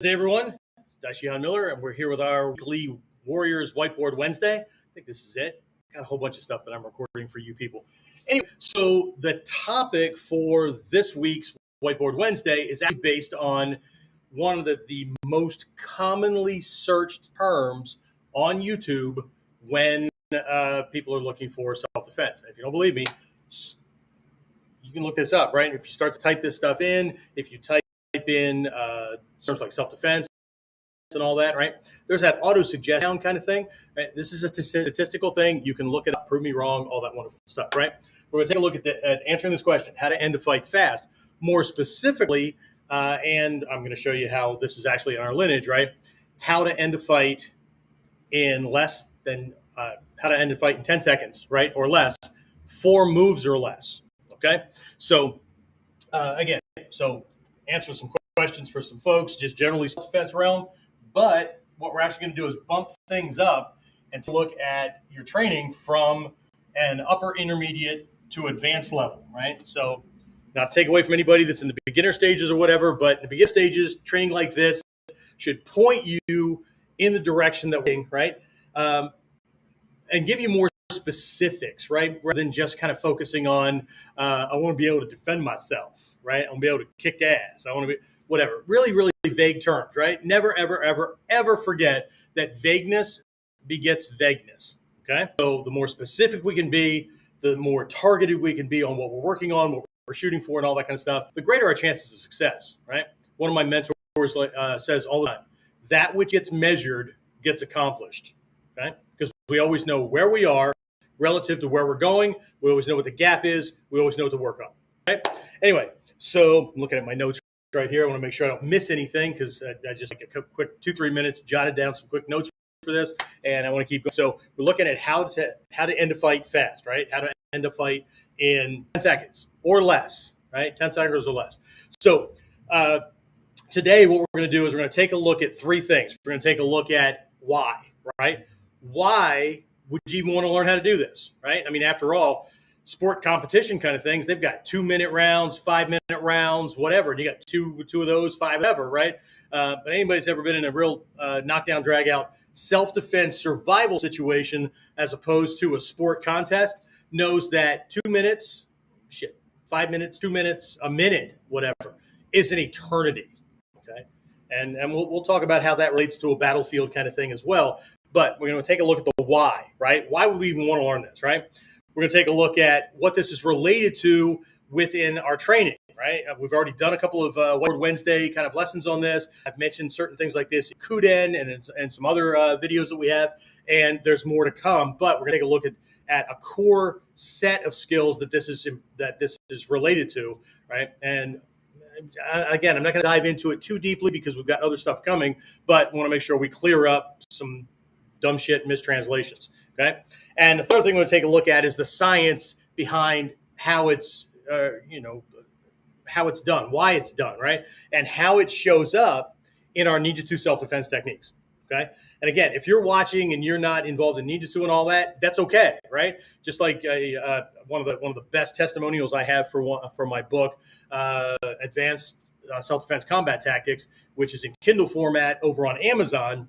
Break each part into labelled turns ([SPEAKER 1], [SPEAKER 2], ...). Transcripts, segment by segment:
[SPEAKER 1] Hey everyone, it's Dai-Shihan Miller, and we're here with our weekly Warriors Whiteboard Wednesday. I think this is it. Got a whole bunch of stuff that I'm recording for you people. Anyway, so the topic for this week's Whiteboard Wednesday is actually based on one of the most commonly searched terms on YouTube when people are looking for self-defense. If you don't believe me, you can look this up, right? If you start to type this stuff in, if you type in terms like self-defense and all that, right? There's that auto-suggestion kind of thing, right? This is a statistical thing. You can look it up, prove me wrong, all that wonderful stuff, right? We're going to take a look at answering this question, how to end a fight fast. More specifically, and I'm going to show you how this is actually in our lineage, right? How to end a fight in less than, how to end a fight in 10 seconds, right? Or less, 4 moves or less, okay? So, again, answer some questions for some folks, just generally self-defense realm. But what we're actually going to do is bump things up and to look at your training from an upper intermediate to advanced level, right? So not take away from anybody that's in the beginner stages or whatever, but in the beginner stages, training like this should point you in the direction that we're, right? And give you more specifics, right? Rather than just kind of focusing on, I want to be able to defend myself, right? I want to be able to kick ass. I want to be whatever. Really, really vague terms, right? Never, ever, ever, ever forget that vagueness begets vagueness, okay? So the more specific we can be, the more targeted we can be on what we're working on, what we're shooting for, and all that kind of stuff, the greater our chances of success, right? One of my mentors says all the time, that which gets measured gets accomplished, okay? Because we always know where we are relative to where we're going. We always know what the gap is. We always know what to work on, right? Anyway, so I'm looking at my notes right here. I want to make sure I don't miss anything because I just like a quick 2-3 minutes, jotted down some quick notes for this, and I want to keep going. So we're looking at how to end a fight fast, right? How to end a fight in 10 seconds or less, right? 10 seconds or less. So today what we're going to do is we're going to take a look at 3 things. We're going to take a look at why, right? Why would you even want to learn how to do this, right? I mean, after all, sport competition kind of things, they've got 2-minute rounds, 5-minute rounds, whatever. And you got two of those, 5 ever, right? But anybody that's ever been in a real knockdown, drag out, self-defense survival situation as opposed to a sport contest knows that 2 minutes, 5 minutes, 2 minutes, a minute, whatever, is an eternity, okay? And we'll talk about how that relates to a battlefield kind of thing as well. But we're going to take a look at the why, right? Why would we even want to learn this, right? We're going to take a look at what this is related to within our training, right? We've already done a couple of Whiteboard Wednesday kind of lessons on this. I've mentioned certain things like this in Kuden and some other videos that we have, and there's more to come. But we're going to take a look at a core set of skills that this is related to, right? And again, I'm not going to dive into it too deeply because we've got other stuff coming, but we want to make sure we clear up some dumb shit mistranslations, okay? And the third thing we're going to take a look at is the science behind how it's, how it's done, why it's done, right? And how it shows up in our Ninjutsu self-defense techniques, okay? And again, if you're watching and you're not involved in Ninjutsu and all that, that's okay, right? Just like one of the best testimonials I have for my book, Advanced Self-Defense Combat Tactics, which is in Kindle format over on Amazon,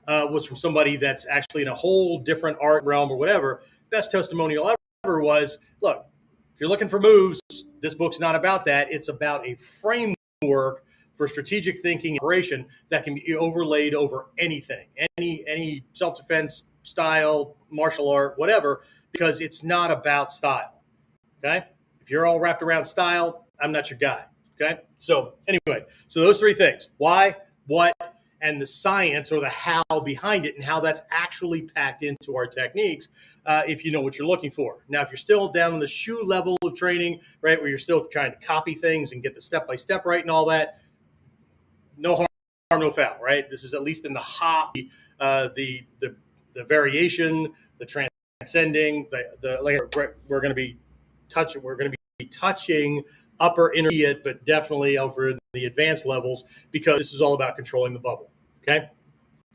[SPEAKER 1] was from somebody that's actually in a whole different art realm or whatever. Best testimonial ever was, look, if you're looking for moves, this book's not about that. It's about a framework for strategic thinking and operation that can be overlaid over anything, any self-defense style, martial art, whatever, because it's not about style, okay? If you're all wrapped around style, I'm not your guy, okay? So anyway, so those 3 things, why, what, and the science or the how behind it and how that's actually packed into our techniques if you know what you're looking for. Now, if you're still down on the shoe level of training, right, where you're still trying to copy things and get the step-by-step right and all that, no harm, no foul, right? This is at least in the hobby, the variation, the transcending, we're going to be touching upper intermediate, but definitely over the advanced levels because this is all about controlling the bubble. Okay.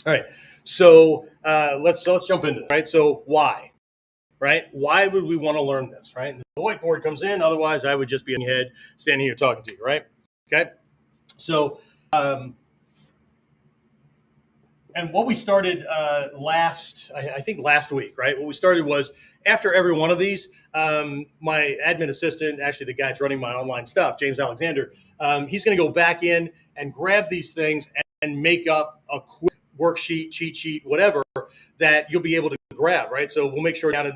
[SPEAKER 1] All right. So let's jump into this, right? So why, right? Why would we want to learn this, right? And the whiteboard comes in. Otherwise, I would just be in your head standing here talking to you, right? Okay. So And what we started I think last week, right? What we started was after every one of these, my admin assistant, actually the guy that's running my online stuff, James Alexander, he's going to go back in and grab these things and make up a quick worksheet, cheat sheet, whatever that you'll be able to grab, right? So we'll make sure down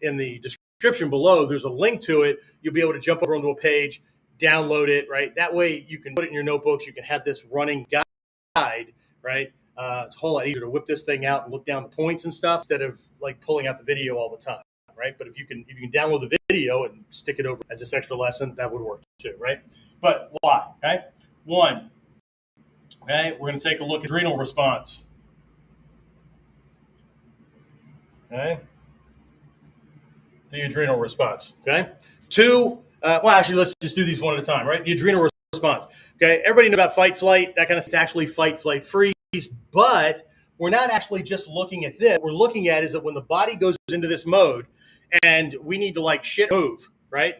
[SPEAKER 1] in the description below, there's a link to it. You'll be able to jump over onto a page, download it, right? That way you can put it in your notebooks. You can have this running guide, right? It's a whole lot easier to whip this thing out and look down the points and stuff instead of like pulling out the video all the time, right? But if you can download the video and stick it over as this extra lesson, that would work too, right? But why? Okay, one. Okay, we're going to take a look at adrenal response. Okay, the adrenal response. Okay, two. Well, actually, let's just do these one at a time, right? The adrenal response. Okay, everybody knows about fight, flight, that kind of thing. It's actually fight, flight, freeze. But we're not actually just looking at this. What we're looking at is that when the body goes into this mode and we need to like shit move, right?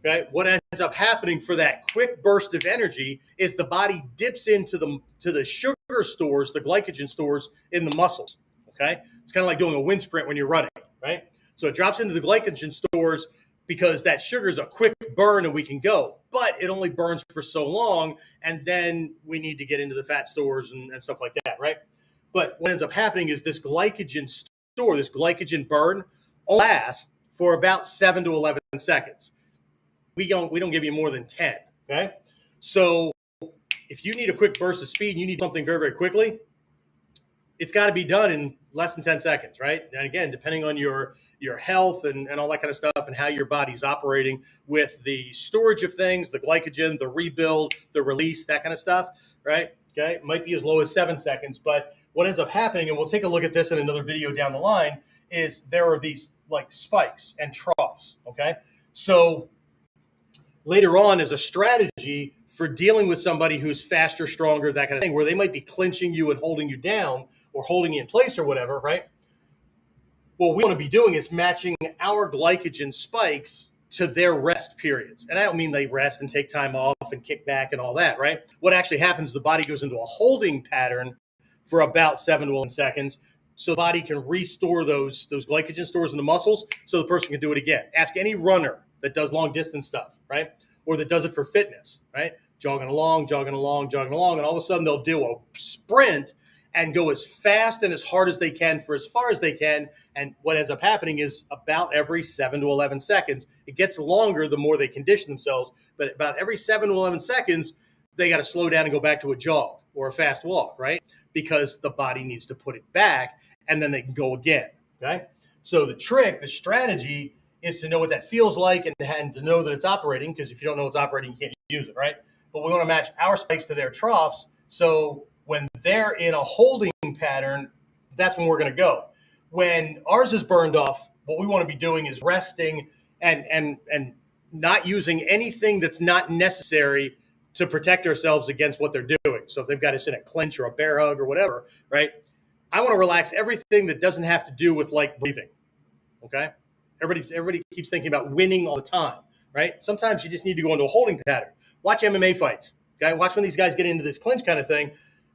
[SPEAKER 1] Okay. What ends up happening for that quick burst of energy is the body dips into the sugar stores, the glycogen stores in the muscles. Okay. It's kind of like doing a wind sprint when you're running, right? So it drops into the glycogen stores because that sugar is a quick burn and we can go, but it only burns for so long. And then we need to get into the fat stores and stuff like that, right? But what ends up happening is this glycogen store, this glycogen burn only lasts for about 7 to 11 seconds. We don't give you more than 10, okay? So if you need a quick burst of speed and you need something very, very quickly, it's got to be done in less than 10 seconds, right? And again, depending on your health and all that kind of stuff and how your body's operating with the storage of things, the glycogen, the rebuild, the release, that kind of stuff, right? Okay, it might be as low as 7 seconds, but what ends up happening, and we'll take a look at this in another video down the line, is there are these like spikes and troughs, okay? So later on as a strategy for dealing with somebody who's faster, stronger, that kind of thing, where they might be clinching you and holding you down or holding you in place or whatever, right? What we want to be doing is matching our glycogen spikes to their rest periods. And I don't mean they rest and take time off and kick back and all that, right? What actually happens is the body goes into a holding pattern for about 7 to 11 seconds so the body can restore those glycogen stores in the muscles so the person can do it again. Ask any runner that does long distance stuff, right? Or that does it for fitness, right? Jogging along, and all of a sudden they'll do a sprint and go as fast and as hard as they can for as far as they can. And what ends up happening is about every 7 to 11 seconds, it gets longer the more they condition themselves, but about every 7 to 11 seconds, they got to slow down and go back to a jog or a fast walk, right? Because the body needs to put it back and then they can go again, okay? So the strategy is to know what that feels like and to know that it's operating, because if you don't know it's operating, you can't use it, right? But we want to match our spikes to their troughs. So when they're in a holding pattern, that's when we're going to go. When ours is burned off, what we want to be doing is resting and not using anything that's not necessary to protect ourselves against what they're doing. So if they've got us in a clinch or a bear hug or whatever, right? I want to relax everything that doesn't have to do with like breathing, okay? Everybody keeps thinking about winning all the time, right? Sometimes you just need to go into a holding pattern. Watch MMA fights, okay? Watch when these guys get into this clinch kind of thing.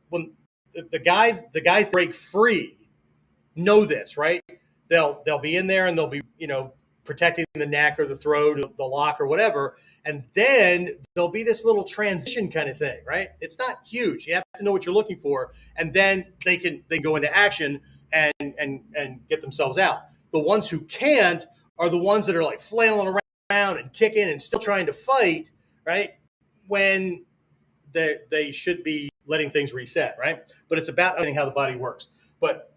[SPEAKER 1] When the guys break free, know this, right? They'll be in there and they'll be, protecting the neck or the throat or the lock or whatever. And then there'll be this little transition kind of thing, right? It's not huge. You have to know what you're looking for. And then they go into action and get themselves out. The ones who can't are the ones that are like flailing around and kicking and still trying to fight, right? When they should be letting things reset, right? But it's about understanding how the body works. But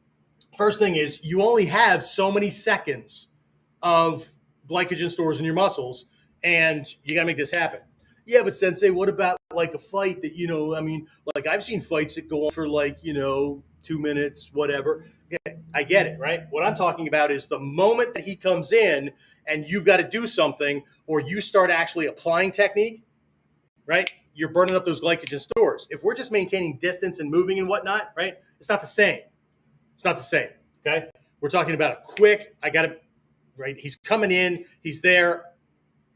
[SPEAKER 1] first thing is you only have so many seconds of glycogen stores in your muscles, and you got to make this happen. Yeah, but Sensei, what about like a fight that, like I've seen fights that go on for like, 2 minutes, whatever. Yeah, I get it, right? What I'm talking about is the moment that he comes in and you've got to do something or you start actually applying technique, right? You're burning up those glycogen stores. If we're just maintaining distance and moving and whatnot, right? It's not the same. It's not the same, okay? We're talking about a quick, right? He's coming in, he's there.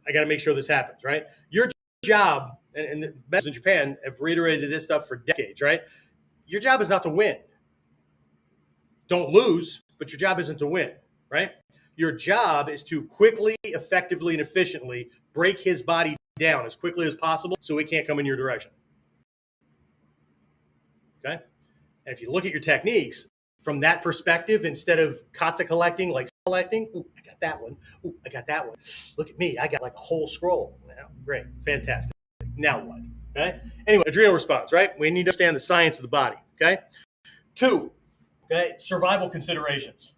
[SPEAKER 1] I got to make sure this happens, right? Your job, and the best in Japan have reiterated this stuff for decades, right? Your job is not to win. don't lose, but your job isn't to win, right? Your job is to quickly, effectively, and efficiently break his body down as quickly as possible so he can't come in your direction. Okay? And if you look at your techniques from that perspective, instead of kata collecting, like collecting, ooh, I got that one. Ooh, I got that one. Look at me. I got like a whole scroll. Great. Fantastic. Now what? Okay? Anyway, adrenal response, right? We need to understand the science of the body. Okay? 2, okay, survival considerations.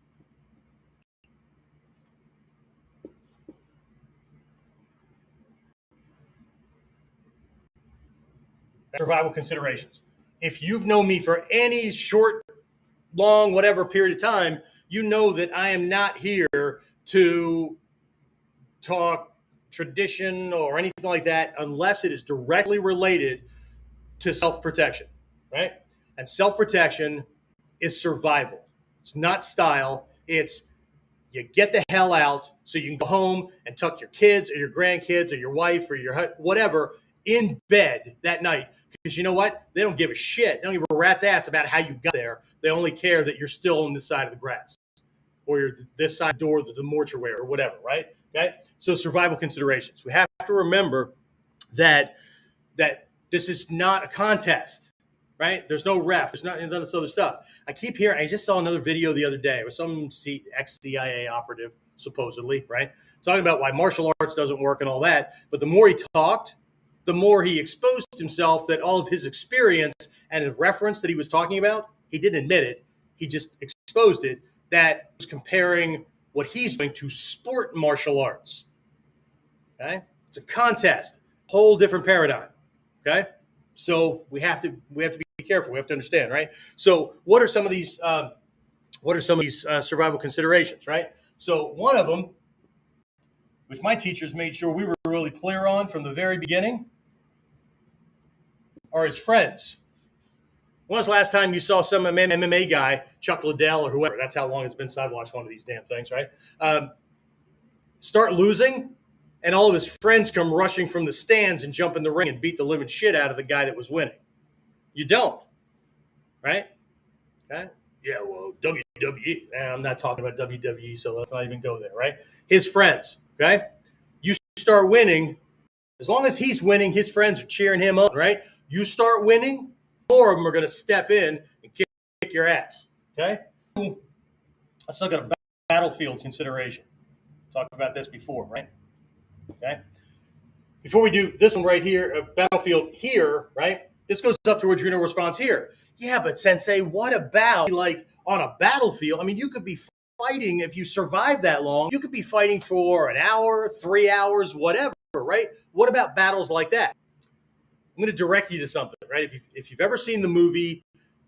[SPEAKER 1] Survival considerations. If you've known me for any short, long, whatever period of time, you know that I am not here to talk tradition or anything like that unless it is directly related to self-protection, right? And self-protection is survival. It's not style. It's you get the hell out so you can go home and tuck your kids or your grandkids or your wife or your whatever in bed that night. Because you know what? They don't give a shit. They don't give a rat's ass about how you got there. They only care that you're still on this side of the grass or you're this side door, the mortuary or whatever, right? Okay. So survival considerations. We have to remember that this is not a contest, right? There's no ref. There's not none of this other stuff. I keep hearing, I just saw another video the other day with some ex-CIA operative, supposedly, right? Talking about why martial arts doesn't work and all that. But the more he talked, the more he exposed himself that all of his experience and the reference that he was talking about, he didn't admit it. He just exposed it, that was comparing what he's doing to sport martial arts. Okay? It's a contest, whole different paradigm. Okay? So we have to be careful. We have to understand, right? So what are some of these survival considerations, right? So one of them, which my teachers made sure we were really clear on from the very beginning, are his friends. When was the last time you saw some MMA guy, Chuck Liddell or whoever, that's how long it's been since I've watched one of these damn things, right? Start losing, and all of his friends come rushing from the stands and jump in the ring and beat the living shit out of the guy that was winning. You don't, right? Okay? Yeah, well, WWE. I'm not talking about WWE, so let's not even go there, right? His friends, okay? You start winning. As long as he's winning, his friends are cheering him on, right? You start winning, more of them are going to step in and kick your ass, okay? Let's look at a battlefield consideration. Talked about this before, right? Okay. Before we do this one right here, a battlefield here, right? This goes up to adrenal response here. Yeah, but Sensei, what about like on a battlefield? I mean, you could be fighting if you survive that long. You could be fighting for an hour, 3 hours, whatever, right? What about battles like that? I'm going to direct you to something, right? If you've ever seen the movie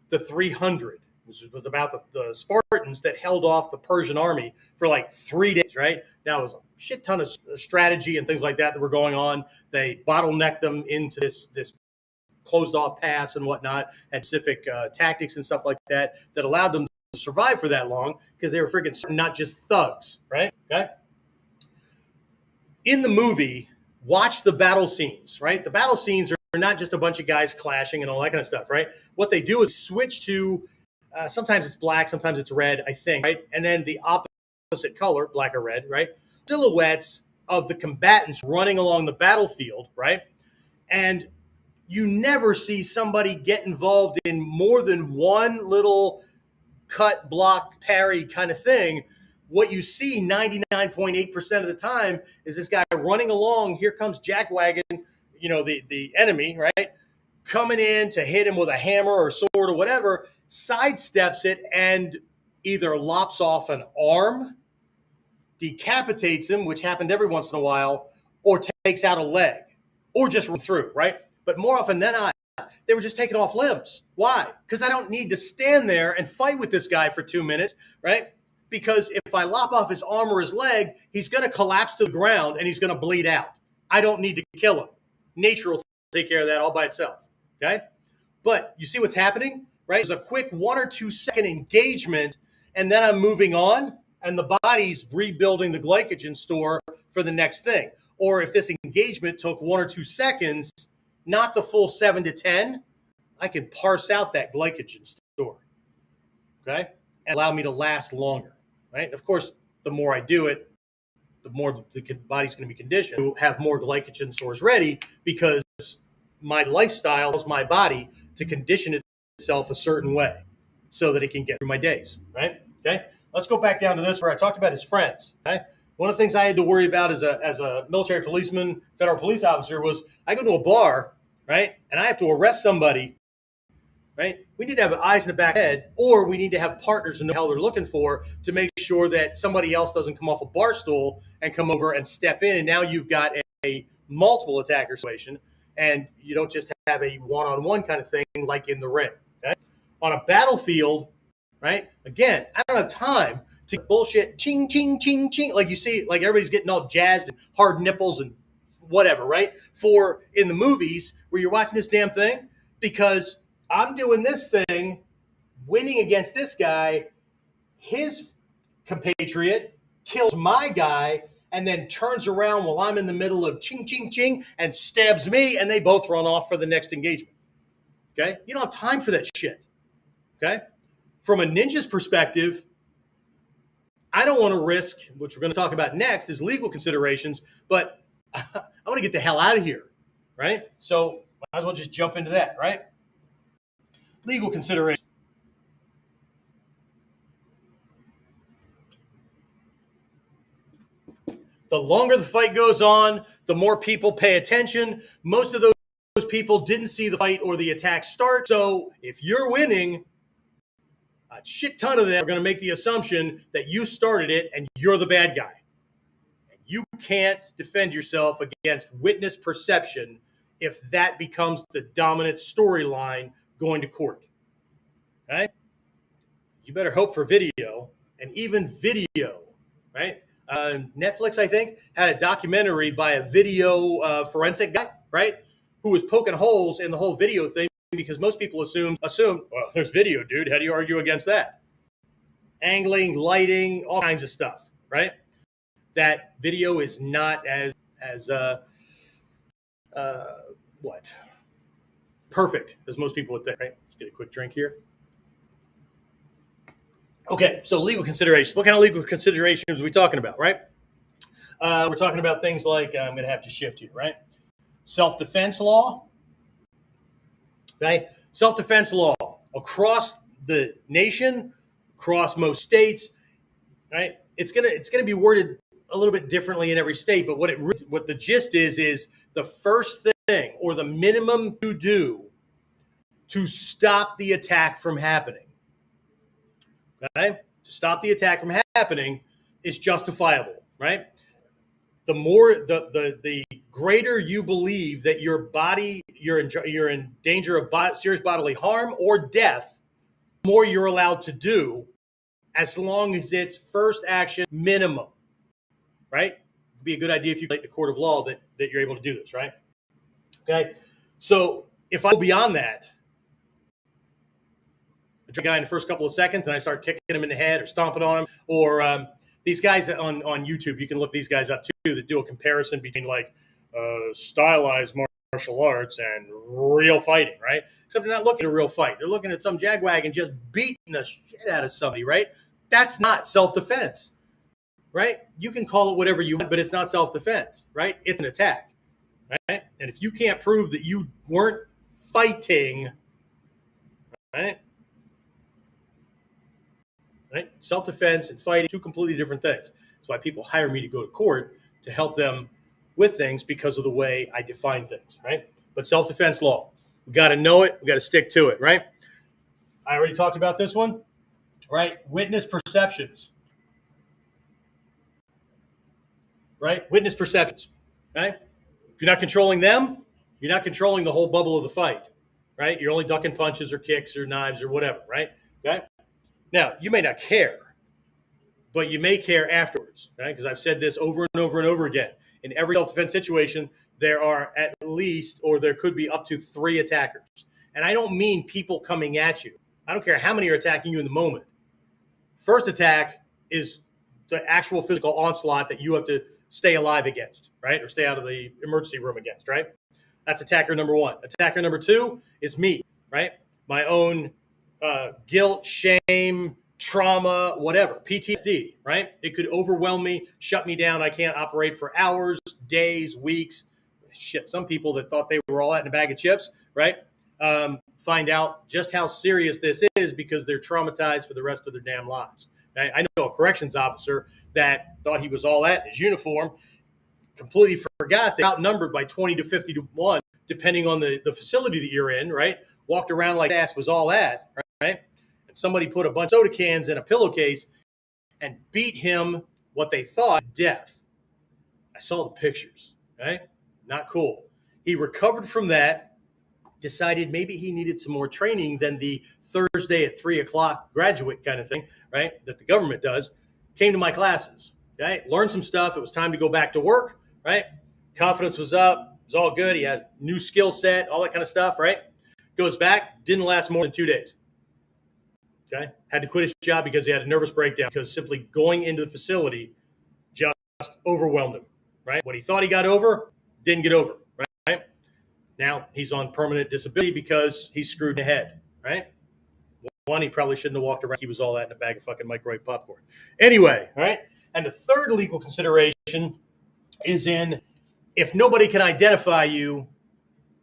[SPEAKER 1] The 300, which was about the Spartans that held off the Persian army for like 3 days, right? Now, it was a shit ton of strategy and things like that were going on. They bottlenecked them into this closed off pass and whatnot, had specific tactics and stuff like that allowed them to survive for that long because they were freaking not just thugs, right? Okay. In the movie, watch the battle scenes, right? The battle scenes are not just a bunch of guys clashing and all that kind of stuff, right? What they do is switch to sometimes it's black, sometimes it's red, I think, right? And then the opposite color, black or red, right? Silhouettes of the combatants running along the battlefield, right? And you never see somebody get involved in more than one little cut, block, parry kind of thing. What you see 99.8% of the time is this guy running along. Here comes Jackwagon, the enemy, right? Coming in to hit him with a hammer or sword or whatever, sidesteps it and either lops off an arm, decapitates him, which happened every once in a while, or takes out a leg, or just run through, right? But more often than not, they were just taking off limbs. Why? Because I don't need to stand there and fight with this guy for 2 minutes, right? Because if I lop off his arm or his leg, he's going to collapse to the ground and he's going to bleed out. I don't need to kill him. Nature will take care of that all by itself, okay? But you see what's happening, right? There's a quick 1 or 2 second engagement, and then I'm moving on, and the body's rebuilding the glycogen store for the next thing. Or if this engagement took 1 or 2 seconds, not the full 7 to 10, I can parse out that glycogen store, okay? and allow me to last longer, right? Of course, the more I do it, the more the body's going to be conditioned to have more glycogen stores ready, because my lifestyle is my body to condition itself a certain way so that it can get through my days, right? Okay. Let's go back down to this where I talked about his friends. Okay. One of the things I had to worry about as a military policeman, federal police officer, was I go to a bar, right, and I have to arrest somebody, right? We need to have eyes in the back head, or we need to have partners and know how they're looking for to make sure that somebody else doesn't come off a bar stool and come over and step in. And now you've got a multiple attacker situation, and you don't just have a one-on-one kind of thing like in the ring. Okay? On a battlefield, right? Again, I don't have time to bullshit ching, ching, ching, ching. Like you see, like everybody's getting all jazzed and hard nipples and whatever, right? For in the movies where you're watching this damn thing, because I'm doing this thing, winning against this guy, his compatriot kills my guy, and then turns around while I'm in the middle of ching, ching, ching, and stabs me, and they both run off for the next engagement. Okay? You don't have time for that shit. Okay? From a ninja's perspective, I don't want to risk, which we're going to talk about next, is legal considerations, but I want to get the hell out of here, right? So might as well just jump into that, right? Legal considerations. The longer the fight goes on, the more people pay attention. Most of those people didn't see the fight or the attack start. So if you're winning, a shit ton of them are going to make the assumption that you started it and you're the bad guy. And you can't defend yourself against witness perception if that becomes the dominant storyline going to court. Right? You better hope for video, and even video, right? Netflix, I think, had a documentary by a video forensic guy, right, who was poking holes in the whole video thing, because most people assume, well, there's video, dude. How do you argue against that? Angling, lighting, all kinds of stuff, right? That video is not as perfect as most people would think, right? Let's get a quick drink here. Okay, so legal considerations. What kind of legal considerations are we talking about, right? We're talking about things like, I'm going to have to shift here, right? Self-defense law, okay? Self-defense law across the nation, across most states, right? It's gonna be worded a little bit differently in every state, but what the gist is the first thing or the minimum you do to stop the attack from happening. Okay? To stop the attack from happening is justifiable, right? The more the greater you believe that your body you're in danger of serious bodily harm or death, the more you're allowed to do, as long as it's first action minimum, right? It'd be a good idea if you like the court of law that you're able to do this, right? Okay, so if I go beyond that, a guy in the first couple of seconds and I start kicking him in the head or stomping on him, or these guys on YouTube, you can look these guys up too, that do a comparison between like stylized martial arts and real fighting, right? Except they're not looking at a real fight. They're looking at some jagwagon just beating the shit out of somebody, right? That's not self-defense, right? You can call it whatever you want, but it's not self-defense, right? It's an attack, right? And if you can't prove that you weren't fighting, right? Right? Self-defense and fighting, two completely different things. That's why people hire me to go to court to help them with things, because of the way I define things, right? But self-defense law, we got to know it. We got to stick to it, right? I already talked about this one, right? Witness perceptions, right? Witness perceptions, right? If you're not controlling them, you're not controlling the whole bubble of the fight, right? You're only ducking punches or kicks or knives or whatever, right? Okay. Now, you may not care, but you may care afterwards, right? Because I've said this over and over and over again. In every self-defense situation, there are at least, or there could be up to 3 attackers. And I don't mean people coming at you. I don't care how many are attacking you in the moment. First attack is the actual physical onslaught that you have to stay alive against, right? Or stay out of the emergency room against, right? That's attacker number 1. Attacker number 2 is me, right? My own guilt, shame, trauma, whatever, PTSD, right? It could overwhelm me, shut me down. I can't operate for hours, days, weeks. Shit, some people that thought they were all out in a bag of chips, right? Find out just how serious this is because they're traumatized for the rest of their damn lives. Right? I know a corrections officer that thought he was all that in his uniform, completely forgot they're outnumbered by 20 to 50 to 1, depending on the facility that you're in, right? Walked around like ass was all that, right? And somebody put a bunch of soda cans in a pillowcase and beat him what they thought death. I saw the pictures, right? Not cool. He recovered from that, decided maybe he needed some more training than the Thursday at 3:00 graduate kind of thing, right? That the government does. Came to my classes, okay? Learned some stuff. It was time to go back to work, right? Confidence was up. It was all good. He had new skill set, all that kind of stuff, right? Goes back, didn't last more than 2 days. Okay? Had to quit his job because he had a nervous breakdown because simply going into the facility just overwhelmed him, right? What he thought he got over, didn't get over, right? Now he's on permanent disability because he's screwed in the head, right? One, he probably shouldn't have walked around. He was all that in a bag of fucking microwave popcorn. Anyway, right? And the third legal consideration is in if nobody can identify you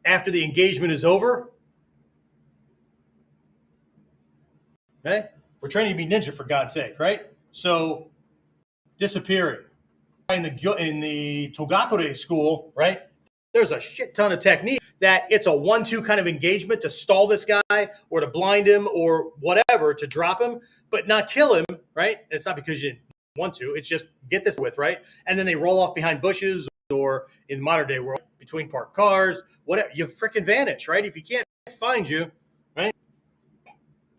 [SPEAKER 1] after the engagement is over, okay? We're training to be ninja, for God's sake, right? So disappearing. In the Togakure school, right? There's a shit ton of technique that it's a 1-2 kind of engagement to stall this guy or to blind him or whatever, to drop him, but not kill him, right? And it's not because you didn't want to. It's just get this with, right? And then they roll off behind bushes or in modern day world, between parked cars, whatever. You freaking vanish, right? If he can't find you, right?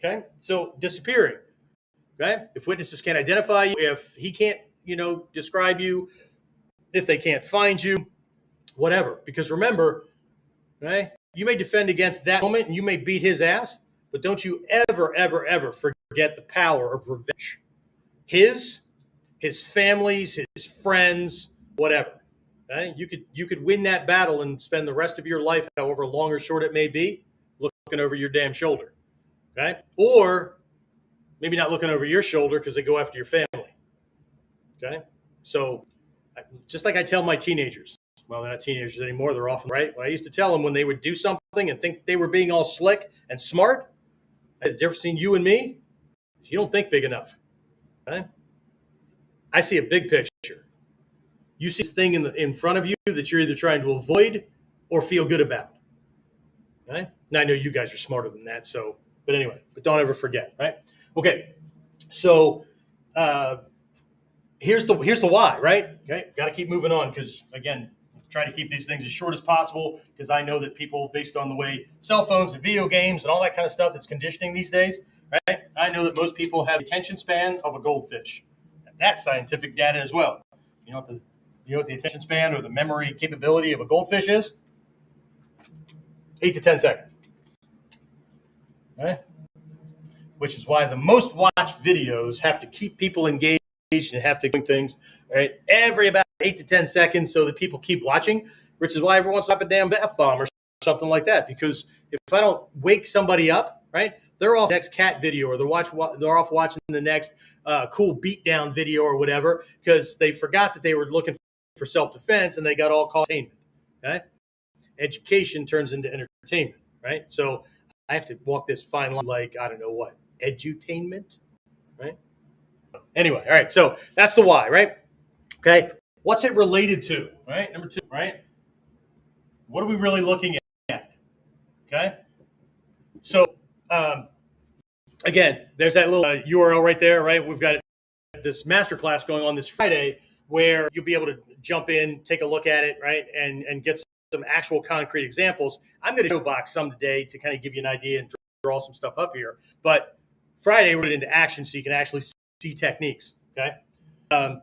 [SPEAKER 1] Okay? So disappearing, okay? If witnesses can't identify you, if he can't, describe you, if they can't find you, whatever. Because remember, right? You may defend against that moment and you may beat his ass, but don't you ever, ever, ever forget the power of revenge. His family's, his friends, whatever. Okay? You could win that battle and spend the rest of your life, however long or short it may be, looking over your damn shoulder. Okay? Or maybe not looking over your shoulder because they go after your family. Okay? So just like I tell my teenagers, well, they're not teenagers anymore. They're often right. When I used to tell them when they would do something and think they were being all slick and smart, the difference between you and me is you don't think big enough. Okay? I see a big picture. You see this thing in front of you that you're either trying to avoid or feel good about. Okay? Now I know you guys are smarter than that. So, but anyway, but don't ever forget, right? Okay. So here's the why, right? Okay. Got to keep moving on because again, try to keep these things as short as possible because I know that people, based on the way cell phones and video games and all that kind of stuff that's conditioning these days, right? I know that most people have the attention span of a goldfish. That's scientific data as well. You know what the attention span or the memory capability of a goldfish is? 8 to 10 seconds. Okay? Which is why the most watched videos have to keep people engaged and have to do things, right? Every about 8 to 10 seconds so that people keep watching, which is why everyone stop a damn F-bomb or something like that. Because if I don't wake somebody up, right, they're off the next cat video or they're off watching the next cool beatdown video or whatever because they forgot that they were looking for self-defense and they got all caught entertainment, okay? Education turns into entertainment, right? So I have to walk this fine line like, I don't know what, edutainment, right? Anyway, all right, so that's the why, right? Okay, what's it related to, right? Number 2, right? What are we really looking at, okay? So, again, there's that little URL right there, right? We've got this masterclass going on this Friday where you'll be able to jump in, take a look at it, right? And get some actual concrete examples. I'm going to showbox some today to kind of give you an idea and draw some stuff up here. But Friday, we're going into action so you can actually see techniques, okay?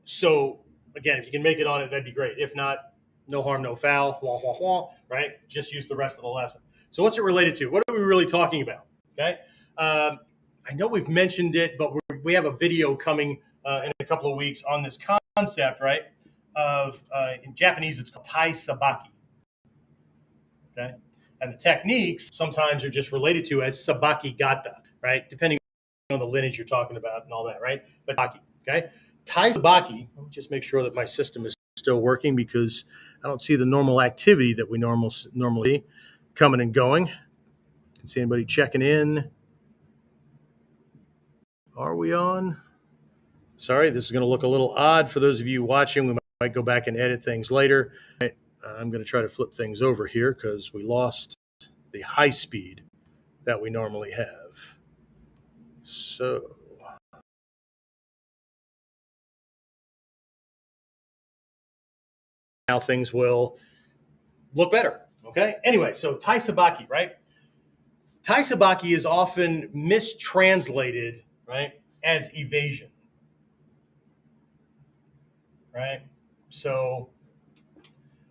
[SPEAKER 1] So, again, if you can make it on it, that'd be great. If not, no harm, no foul, wah, wah, wah, right? Just use the rest of the lesson. So what's it related to? What are we really talking about, okay? I know we've mentioned it, but we have a video coming in a couple of weeks on this concept, right? Of in Japanese, it's called Tai Sabaki, okay? And the techniques sometimes are just related to as sabaki gata, right? Depending on the lineage you're talking about and all that, right? But sabaki, okay? Tai sabaki, let me just make sure that my system is still working because I don't see the normal activity that we normally coming and going. Can see anybody checking in? Are we on? Sorry, this is going to look a little odd for those of you watching. We might go back and edit things later. I'm going to try to flip things over here because we lost the high speed that we normally have. So now things will look better. Okay. Anyway, so Tai sabaki, right? Tai sabaki is often mistranslated, right, as evasion, right? So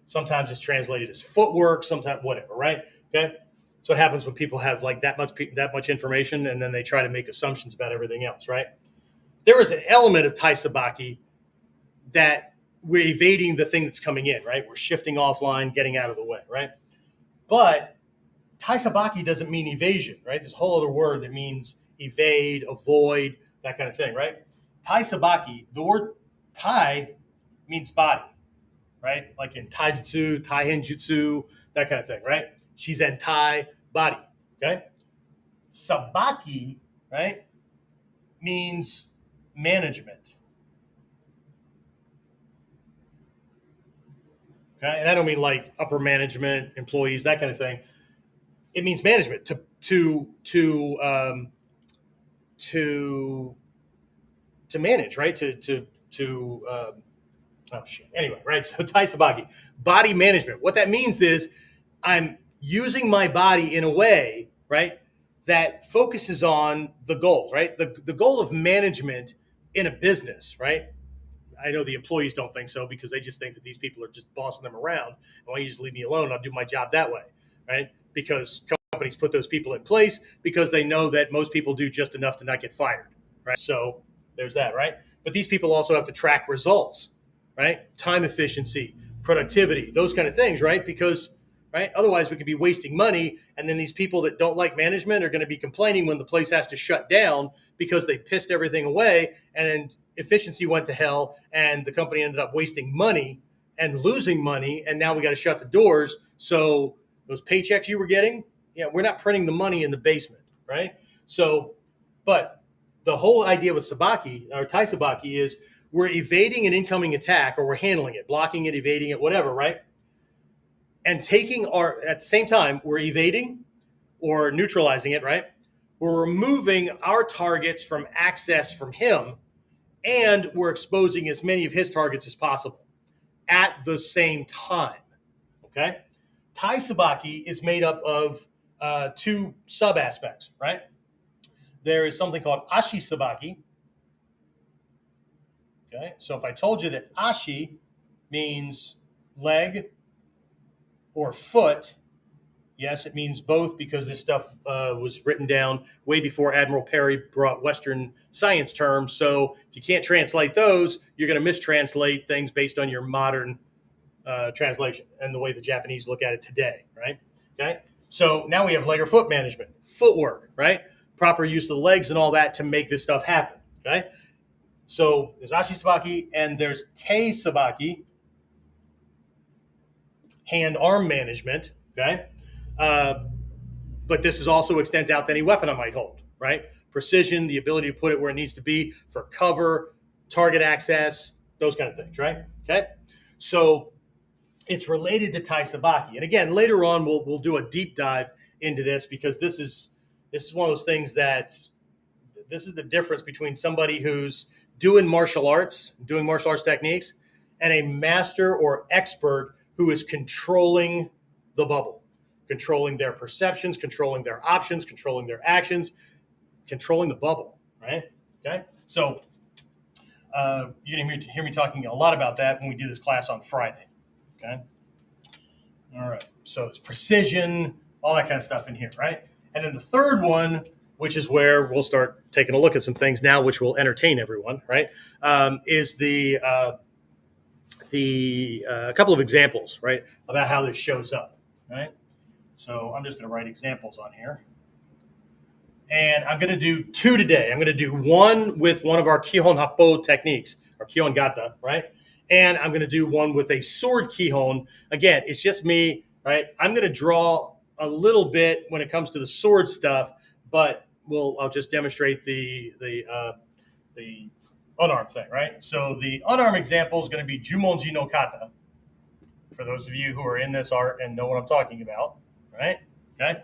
[SPEAKER 1] sometimes it's translated as footwork, sometimes whatever, right? Okay. So what happens when people have like that much information and then they try to make assumptions about everything else, right? There is an element of Tai sabaki that we're evading the thing that's coming in, right? We're shifting offline, getting out of the way, right? But Tai sabaki doesn't mean evasion, right? There's a whole other word that means evade, avoid, that kind of thing, right? Tai sabaki, the word Tai means body, right? Like in Taijutsu, Ninjutsu, that kind of thing, right? Shizen Tai, body, okay? Sabaki, right, means management. Okay, and I don't mean like upper management, employees, that kind of thing. It means management to manage, right? Oh shit. Anyway, right? So Tai sabaki, body management. What that means is I'm using my body in a way, right, that focuses on the goals, right? The goal of management in a business, right? I know the employees don't think so because they just think that these people are just bossing them around. Why don't you just leave me alone? I'll do my job that way, right? Because companies put those people in place because they know that most people do just enough to not get fired, right? So there's that, right? But these people also have to track results, right? Time efficiency, productivity, those kind of things, right? Because, right, otherwise we could be wasting money, and then these people that don't like management are going to be complaining when the place has to shut down because they pissed everything away and efficiency went to hell, and the company ended up wasting money and losing money, and now we got to shut the doors. So those paychecks you were getting, yeah, we're not printing the money in the basement, right? So, but the whole idea with sabaki or Tai sabaki is we're evading an incoming attack, or we're handling it, blocking it, evading it, whatever, right? And at the same time, we're evading or neutralizing it, right? We're removing our targets from access from him, and we're exposing as many of his targets as possible at the same time, okay? Tai sabaki is made up of two sub-aspects, right? There is something called ashi sabaki, okay? So if I told you that ashi means leg or foot, yes, it means both because this stuff was written down way before Admiral Perry brought Western science terms. So if you can't translate those, you're going to mistranslate things based on your modern translation and the way the Japanese look at it today, right? Okay. So now we have leg or foot management, footwork, right? Proper use of the legs and all that to make this stuff happen, okay? So there's ashi sabaki and there's tei sabaki, hand-arm management, okay? But this is also extends out to any weapon I might hold, right? Precision, the ability to put it where it needs to be for cover, target access, those kind of things, right? Okay. So it's related to Tai sabaki. And again, later on, we'll do a deep dive into this because this is one of those things that this is the difference between somebody who's doing martial arts techniques and a master or expert who is controlling the bubble, controlling their perceptions, controlling their options, controlling their actions, controlling the bubble, right? Okay. So you're going to hear me talking a lot about that when we do this class on Friday. Okay. All right. So it's precision, all that kind of stuff in here, right? And then the third one, which is where we'll start taking a look at some things now, which will entertain everyone, right? Is a couple of examples, right, about how this shows up, right? So I'm just going to write examples on here. And I'm going to do 2 today. I'm going to do one with one of our Kihon Happo techniques, or Kihon Gata, right? And I'm going to do one with a sword Kihon. Again, it's just me, right? I'm going to draw a little bit when it comes to the sword stuff, but I'll just demonstrate the unarmed thing, right? So the unarmed example is going to be Jumonji no Kata, for those of you who are in this art and know what I'm talking about, right? Okay.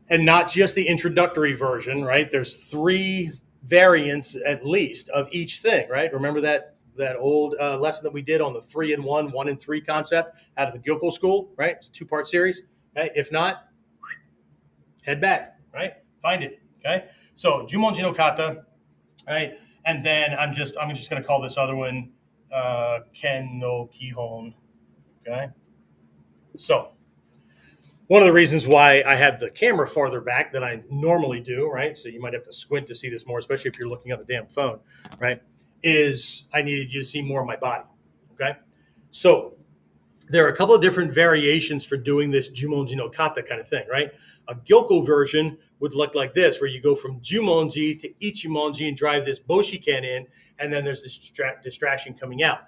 [SPEAKER 1] And not just the introductory version, right? There's 3 variants at least of each thing, right? Remember that old lesson that we did on the 3 and 1, 1 and 3 concept out of the Gyoko school, right? It's a 2-part series. Okay? If not, head back, right? Find it. Okay. So Jumonji no Kata, right? And then I'm just going to call this other one Ken no Kihon. Okay. So one of the reasons why I have the camera farther back than I normally do, right? So you might have to squint to see this more, especially if you're looking on the damn phone, right? Is I needed you to see more of my body. Okay. So there are a couple of different variations for doing this Jumonji no Kata kind of thing, right? A Gyoko version would look like this, where you go from Jumonji to Ichimonji and drive this Boshiken in, and then there's this distraction coming out.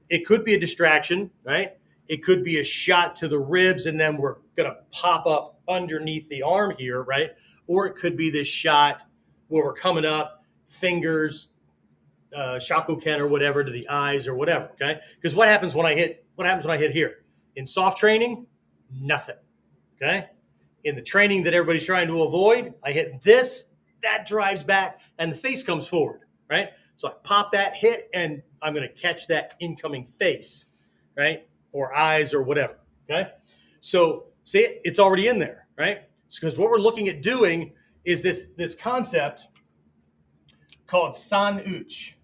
[SPEAKER 1] It could be a distraction, right? It could be a shot to the ribs, and then we're going to pop up underneath the arm here, right? Or it could be this shot where we're coming up, fingers, shakuken or whatever to the eyes or whatever, okay? Because what happens when I hit here? In soft training, nothing, okay? In the training that everybody's trying to avoid, I hit this, that drives back, and the face comes forward, right? So I pop that hit, and I'm going to catch that incoming face, right? Or eyes or whatever, okay? So see, it's already in there, right? Because what we're looking at doing is this concept called San-Uchi.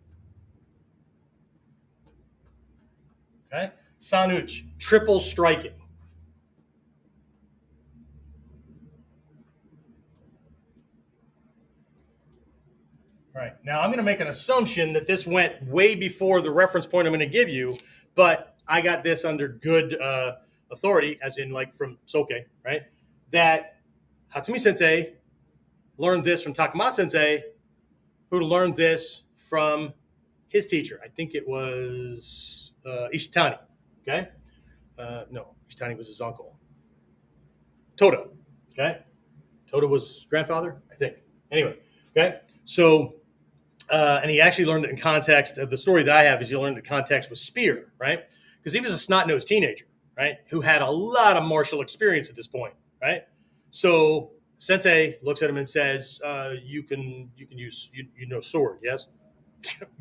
[SPEAKER 1] Okay? San-Uchi, triple striking. All right, now I'm going to make an assumption that this went way before the reference point I'm going to give you, but I got this under good authority, as in like from Soke, right? That Hatsumi Sensei learned this from Takuma Sensei, who learned this from his teacher. I think it was Ishitani, okay? No, Ishitani was his uncle. Toda, okay? Toda was grandfather, I think. Anyway, okay? So, and he actually learned it in context of the story that I have is he learned the context with spear, right? Because he was a snot-nosed teenager, right? Who had a lot of martial experience at this point, right? So Sensei looks at him and says, you can use, sword, yes?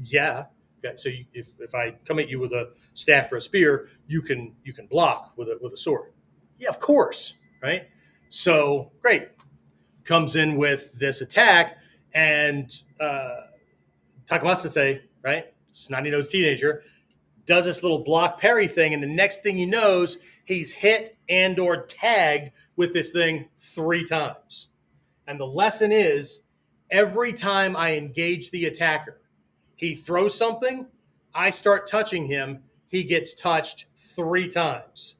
[SPEAKER 1] Yeah. Okay. So if I come at you with a staff or a spear, you can block with a sword. Yeah, of course, right? So great. Comes in with this attack, and Takuma Sensei, right? Snotty-nosed teenager, does this little block parry thing, and the next thing he knows, he's hit and or tagged with this thing 3 times. And the lesson is, every time I engage the attacker, he throws something, I start touching him, he gets touched 3 times.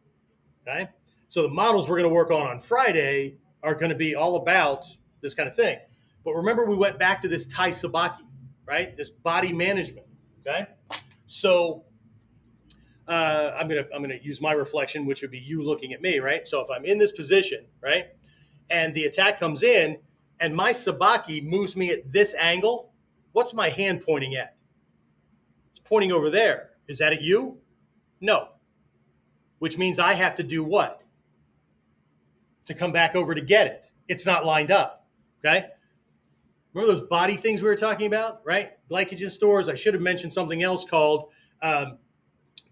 [SPEAKER 1] Okay? So the models we're going to work on Friday are going to be all about this kind of thing. But remember, we went back to this Tai Sabaki, right? This body management. Okay? So I'm gonna use my reflection, which would be you looking at me, right? So if I'm in this position, right, and the attack comes in, and my sabaki moves me at this angle, what's my hand pointing at? It's pointing over there. Is that at you? No. Which means I have to do what? To come back over to get it. It's not lined up. Okay. Remember those body things we were talking about, right? Glycogen stores. I should have mentioned something else called. I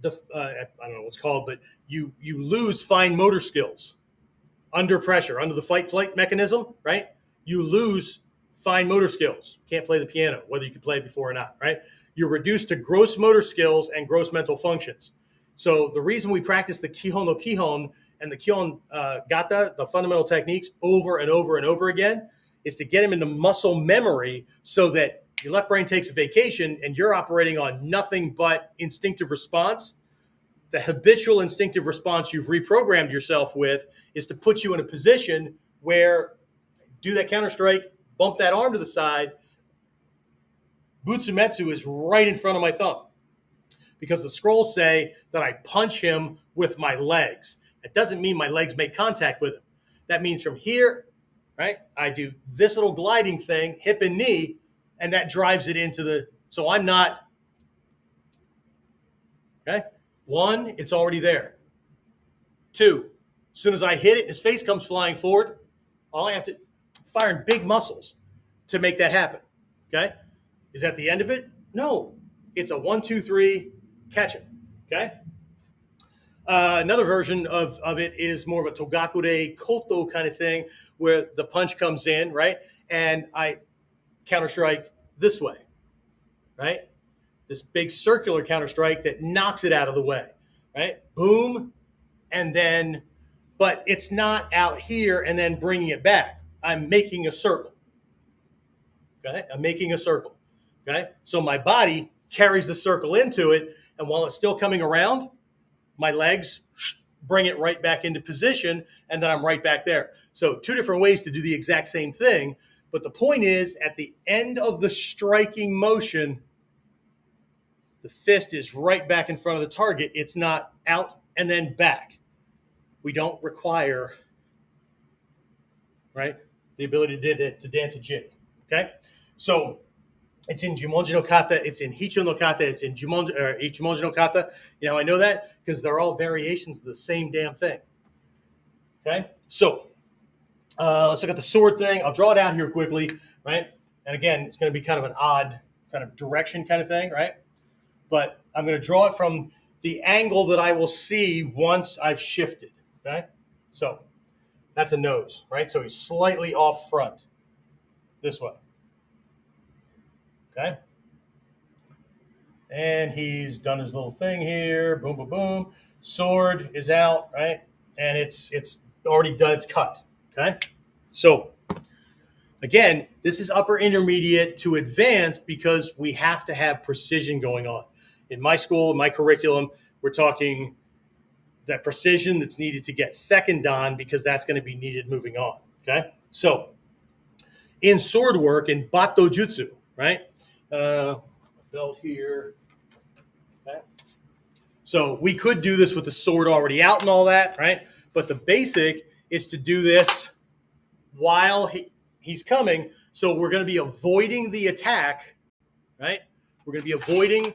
[SPEAKER 1] don't know what's called, but you lose fine motor skills under pressure, under the fight-flight mechanism, right? You lose fine motor skills. Can't play the piano, whether you can play it before or not, right? You're reduced to gross motor skills and gross mental functions. So the reason we practice the Kihon no Kihon and the Kihon Gata, the fundamental techniques, over and over and over again, is to get them into muscle memory so that your left brain takes a vacation and you're operating on nothing but instinctive response. The habitual instinctive response you've reprogrammed yourself with is to put you in a position where do that counter strike, bump that arm to the side, Butsumetsu is right in front of my thumb because the scrolls say that I punch him with my legs. It doesn't mean my legs make contact with him. That means from here, right, I do this little gliding thing, hip and knee, and that drives it into the, so I'm not, okay? 1, it's already there. 2, as soon as I hit it, his face comes flying forward. All I have to, firing big muscles to make that happen, okay? Is that the end of it? No. It's a 1, 2, 3, catch it, okay? Another version of it is more of a Togakure Koto kind of thing where the punch comes in, right? And I counter strike this way, right? This big circular counter strike that knocks it out of the way, right? Boom. And then, but it's not out here and then bringing it back. I'm making a circle, okay? I'm making a circle, okay? So my body carries the circle into it. And while it's still coming around, my legs bring it right back into position, and then I'm right back there. So 2 different ways to do the exact same thing. But the point is, at the end of the striking motion, the fist is right back in front of the target. It's not out and then back. We don't require, right, the ability to dance a jig, okay? So it's in Jumonji no Kata, it's in Hicho no Kata, it's in Ichimonji no Kata. You know, I know that because they're all variations of the same damn thing. Okay? So let's look at the sword thing. I'll draw it out here quickly, right? And again, it's going to be kind of an odd kind of direction kind of thing, right? But I'm going to draw it from the angle that I will see once I've shifted, okay? So that's a nose, right? So he's slightly off front this way. Okay. And he's done his little thing here. Boom, boom, boom. Sword is out, right? And it's already done its cut. Okay. So again, this is upper intermediate to advanced because we have to have precision going on. In my school, in my curriculum, we're talking that precision that's needed to get second dan because that's going to be needed moving on. Okay. So in sword work, in Bato Jutsu, right? Belt here. Okay. So we could do this with the sword already out and all that, right? But the basic is to do this while he's coming. So we're going to be avoiding the attack, right? We're going to be avoiding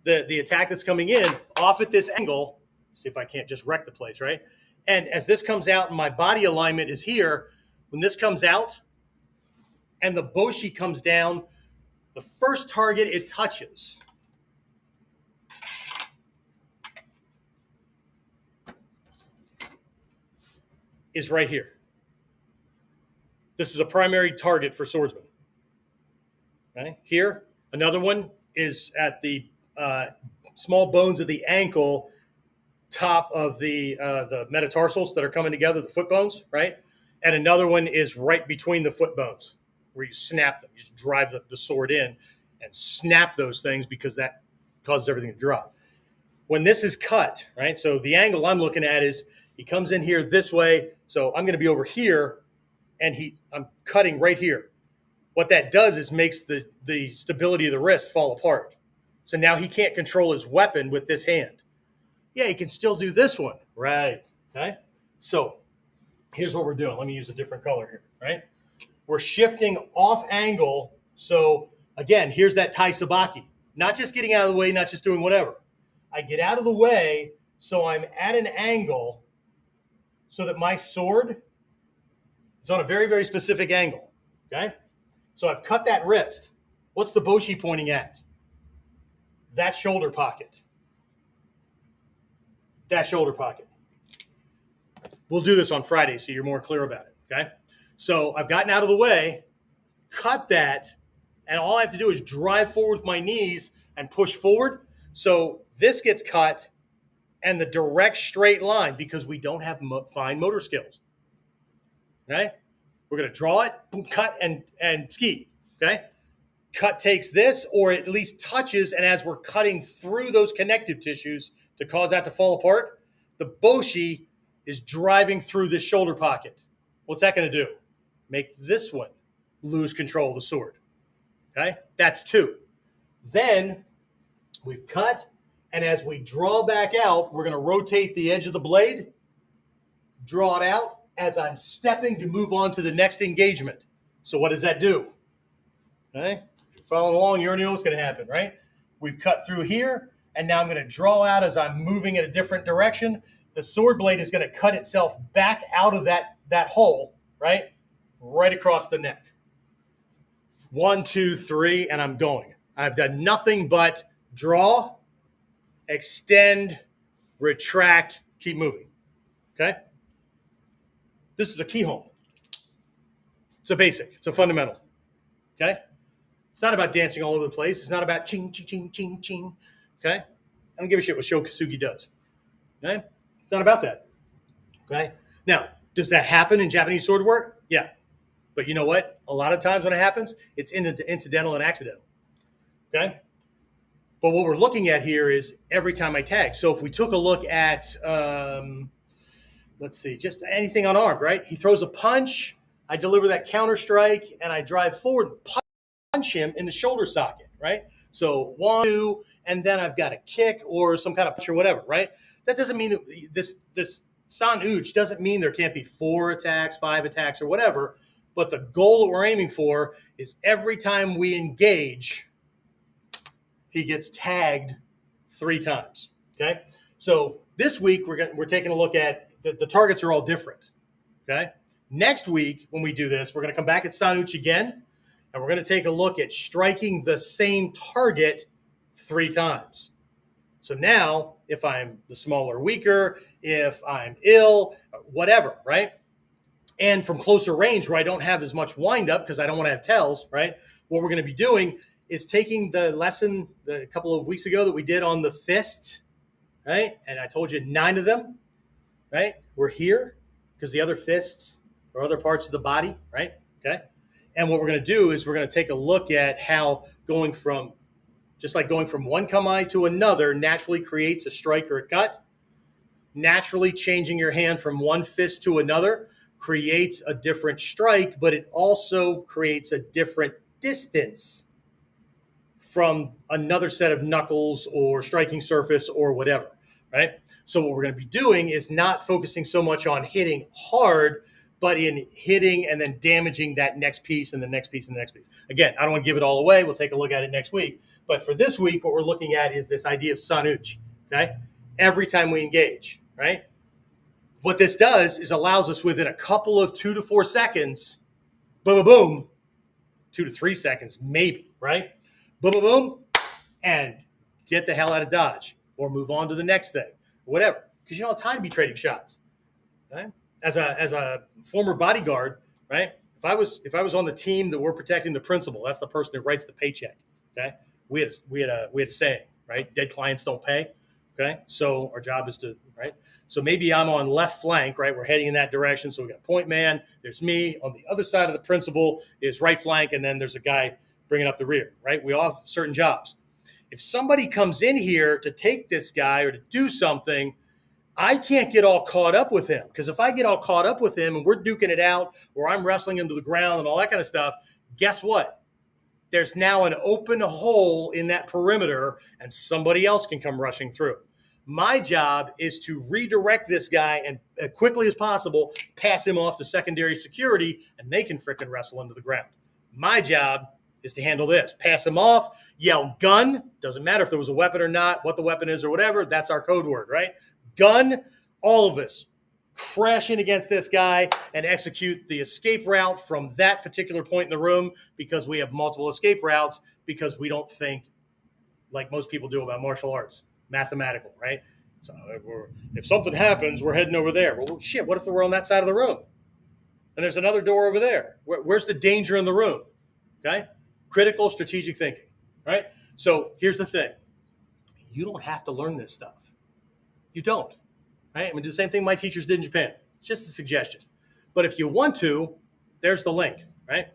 [SPEAKER 1] the attack that's coming in off at this angle. See if I can't just wreck the place, right? And as this comes out and my body alignment is here, when this comes out and the boshi comes down, the first target it touches is right here. This is a primary target for swordsmen. Okay? Here, another one is at the small bones of the ankle, top of the metatarsals that are coming together, the foot bones, right? And another one is right between the foot bones, where you snap them. You just drive the sword in and snap those things because that causes everything to drop. When this is cut, right? So the angle I'm looking at is he comes in here this way. So I'm going to be over here and I'm cutting right here. What that does is makes the stability of the wrist fall apart. So now he can't control his weapon with this hand. Yeah, he can still do this one. Right. Okay. So here's what we're doing. Let me use a different color here, right? We're shifting off angle. So again, here's that Tai Sabaki. Not just getting out of the way, not just doing whatever. I get out of the way so I'm at an angle so that my sword is on a very, very specific angle. Okay? So I've cut that wrist. What's the boshi pointing at? That shoulder pocket. That shoulder pocket. We'll do this on Friday so you're more clear about it. Okay? So I've gotten out of the way, cut that, and all I have to do is drive forward with my knees and push forward. So this gets cut and the direct straight line because we don't have fine motor skills. Okay? We're going to draw it, boom, cut, and ski. Okay? Cut takes this, or at least touches, and as we're cutting through those connective tissues to cause that to fall apart, the boshi is driving through this shoulder pocket. What's that going to do? Make this one lose control of the sword. Okay, that's 2. Then we've cut, and as we draw back out, we're going to rotate the edge of the blade, draw it out as I'm stepping to move on to the next engagement. So what does that do? Okay, if you're following along, you already know what's going to happen, right? We've cut through here, and now I'm going to draw out as I'm moving in a different direction. The sword blade is going to cut itself back out of that hole, right across the neck. 1, 2, 3, and I'm going. I've done nothing but draw, extend, retract, keep moving. Okay? This is a keyhole. It's a basic. It's a fundamental. Okay? It's not about dancing all over the place. It's not about ching, ching, ching, ching, ching. Okay? I don't give a shit what Shokasugi does. Okay? It's not about that. Okay? Now, does that happen in Japanese sword work? Yeah. But you know what? A lot of times when it happens, it's incidental and accidental. Okay? But what we're looking at here is every time I tag. So if we took a look at, let's see, just anything unarmed, right? He throws a punch, I deliver that counter strike, and I drive forward, punch him in the shoulder socket, right? So 1, 2, and then I've got a kick or some kind of punch or whatever, right? That doesn't mean that this San-Uchi doesn't mean there can't be 4 attacks, 5 attacks, or whatever. But the goal that we're aiming for is every time we engage, he gets tagged 3 times. Okay. So this week we're taking a look at the targets are all different. Okay. Next week when we do this, we're going to come back at San-Uchi again, and we're going to take a look at striking the same target 3 times. So now, if I'm the smaller, weaker, if I'm ill, whatever, right? And from closer range where I don't have as much wind up because I don't want to have tells, right? What we're going to be doing is taking the lesson a couple of weeks ago that we did on the fist, right? And I told you 9 of them, right? We're here because the other fists are other parts of the body, right? Okay. And what we're going to do is we're going to take a look at how going from one kamae to another naturally creates a strike or a cut. Naturally changing your hand from one fist to another creates a different strike, but it also creates a different distance from another set of knuckles or striking surface or whatever, right? So what we're going to be doing is not focusing so much on hitting hard, but in hitting and then damaging that next piece and the next piece and the next piece. Again, I don't want to give it all away. We'll take a look at it next week. But for this week, what we're looking at is this idea of San-Uchi, okay? Every time we engage, right? What this does is allows us within a couple of 2 to 4 seconds, boom, boom, boom, 2 to 3 seconds, maybe, right? Boom, boom, boom, and get the hell out of Dodge or move on to the next thing, whatever. Because you don't have time to be trading shots, right? As a former bodyguard, right? If I was on the team that we're protecting the principal, that's the person who writes the paycheck, okay? We had a saying, right? Dead clients don't pay, okay? So our job is to, right? So maybe I'm on left flank, right? We're heading in that direction. So we got point man. There's me. On the other side of the principal is right flank. And then there's a guy bringing up the rear, right? We all have certain jobs. If somebody comes in here to take this guy or to do something, I can't get all caught up with him. Because if I get all caught up with him and we're duking it out or I'm wrestling him to the ground and all that kind of stuff, guess what? There's now an open hole in that perimeter and somebody else can come rushing through. My job is to redirect this guy and as quickly as possible, pass him off to secondary security and they can frickin' wrestle him to the ground. My job is to handle this. Pass him off, yell gun. Doesn't matter if there was a weapon or not, what the weapon is or whatever. That's our code word, right? Gun, all of us crash in against this guy and execute the escape route from that particular point in the room because we have multiple escape routes because we don't think like most people do about martial arts. Mathematical, right? So if something happens, we're heading over there. Well, shit, what if we're on that side of the room? And there's another door over there. Where's the danger in the room? Okay? Critical strategic thinking, right? So here's the thing. You don't have to learn this stuff. You don't, right? I'm going to do the same thing my teachers did in Japan. It's just a suggestion. But if you want to, there's the link, right?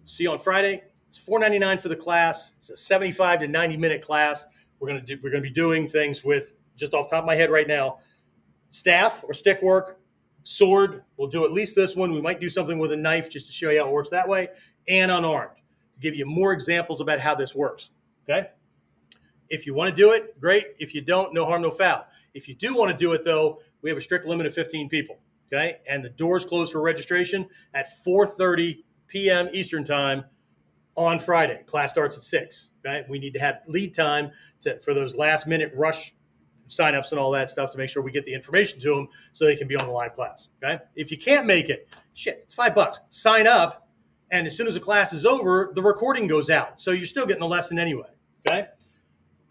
[SPEAKER 1] See you on Friday. It's $4.99 for the class. It's a 75 to 90-minute class. We're going to be doing things with, just off the top of my head right now, staff or stick work, sword. We'll do at least this one. We might do something with a knife just to show you how it works that way. and Unarmed. I'll give you more examples about how this works. Okay. If you want to do it, great. If you don't, no harm, no foul. If you do want to do it, though, we have a strict limit of 15 people. Okay. And the doors close for registration at 4:30 p.m. Eastern time on Friday. Class starts at 6. Okay. We need to have lead time for those last minute rush signups and all that stuff to make sure we get the information to them so they can be on the live class. Okay. If you can't make it, shit, it's $5. Sign up. And as soon as the class is over, the recording goes out. So you're still getting a lesson anyway. Okay.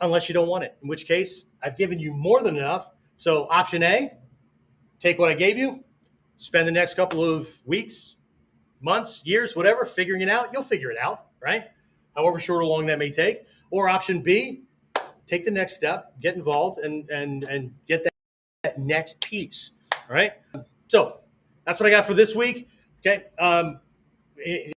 [SPEAKER 1] Unless you don't want it, in which case I've given you more than enough. So option A, take what I gave you, spend the next couple of weeks, months, years, whatever, figuring it out. You'll figure it out, right? However short or long that may take. Or option B, take the next step, get involved, and get that next piece, all right? So that's what I got for this week, okay?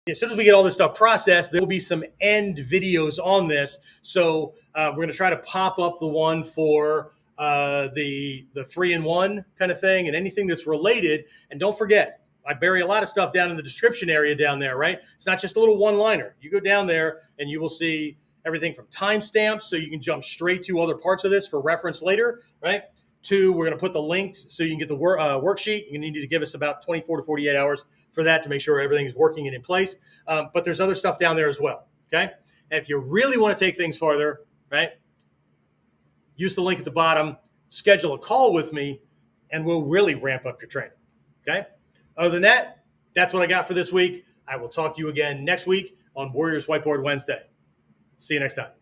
[SPEAKER 1] As soon as we get all this stuff processed, there will be some end videos on this. So we're going to try to pop up the one for the 3-in-1 kind of thing and anything that's related. And don't forget, I bury a lot of stuff down in the description area down there, right? It's not just a little one-liner. You go down there and you will see everything from timestamps so you can jump straight to other parts of this for reference later, right? To, we're going to put the links so you can get the worksheet. You're going to need to give us about 24 to 48 hours for that to make sure everything's working and in place. But there's other stuff down there as well, okay? And if you really want to take things farther, right, use the link at the bottom, schedule a call with me, and we'll really ramp up your training, okay? Other than that, that's what I got for this week. I will talk to you again next week on Warriors Whiteboard Wednesday. See you next time.